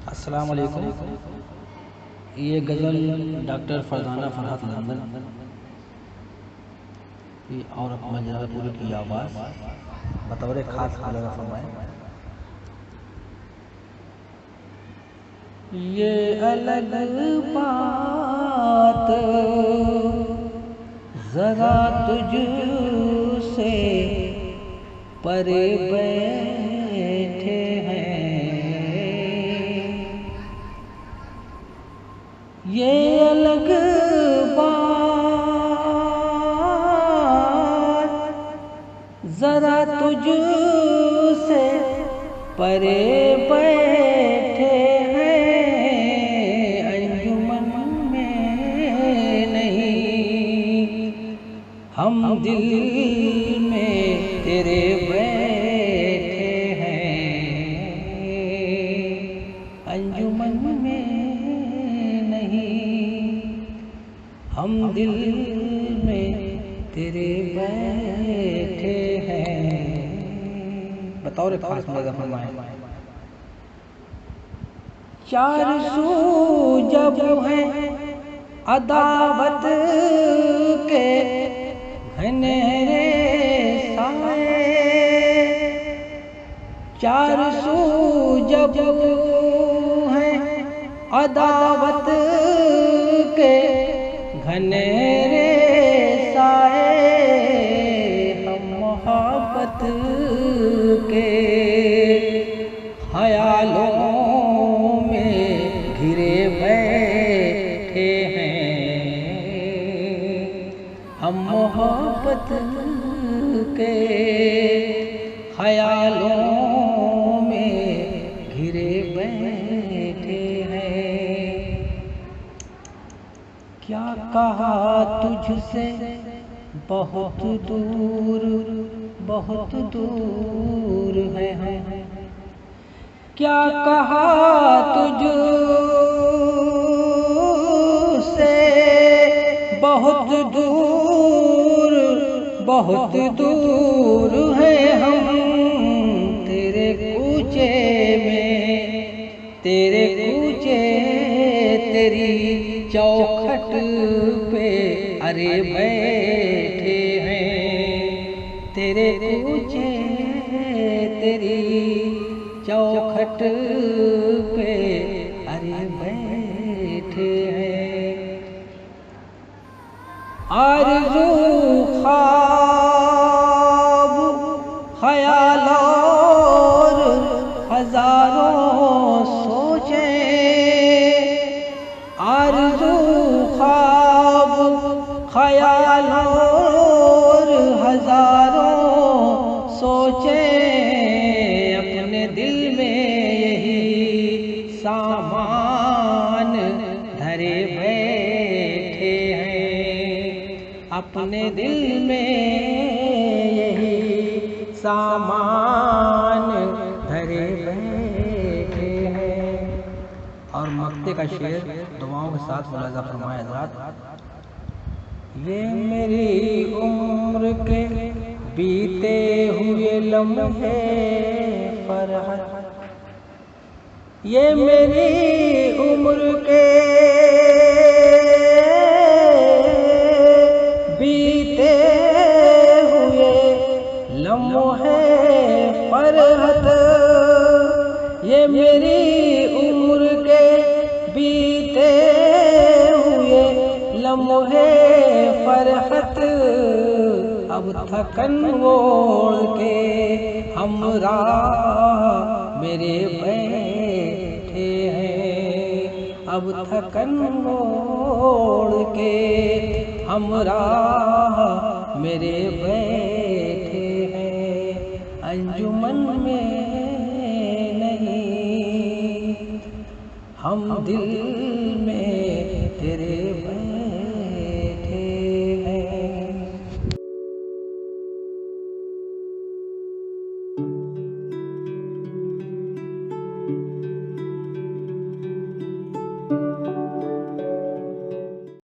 अस्सलाम वालेकुम। ये गज़ल डॉक्टर फरजाना फरहत लंदन की और मंजरपुर की आवाज़ बतौर खास खुला फरमाए। ये अलग बात ज़रा तुझसे परे बैठे हैं, ये अलग बात ज़रा तुझसे परे बैठे हैं, अंजुमन में नहीं हम दिल में तेरे बैठे हैं, अंजुमन में नहीं हम दिल में तेरे बैठे हैं। बतौर खास मज़ा फरमाए। चार सू जब है अदावत के घनेरे साए, चार सू जब है अदावत के घनेरे साए, हम मोहब्बत के ख्यालों में घिरे बैठे हैं, हम मोहब्बत के ख्यालों में घिरे बैठे हैं। क्या कहा तुझसे बहुत दूर है, क्या कहा तुझसे बहुत दूर है हम, तेरे कूचे तेरी चौखट पे अरे बैठे हैं, तेरे कूचे तेरी चौखट पे अरे बैठे हैं। आरज़ू ख्वाब ख्याल और हजारों सोचें, आरज़ू ख्वाब ख्याल और हजारों सोचें, अपने दिल में यही सामान धरे बैठे हैं, अपने दिल में यही सामान धरे बैठे हैं। और मक्ते का शेर दुआओं के साथ मुलाज़ा फरमाए हज़रात। ये मेरी उम्र के बीते हुए लम्हे फरहत, ये मेरी उम्र के बीते हुए लम्हे फरहत, ये मेरी उम्र के बीते हुए लम्हे फरहत, अब थकन ओढ़ के हमराह मेरे बैठे हैं, अब थकन ओढ़ के हमराह मेरे बैठे हैं, अंजुमन में नहीं हम दिल में तेरे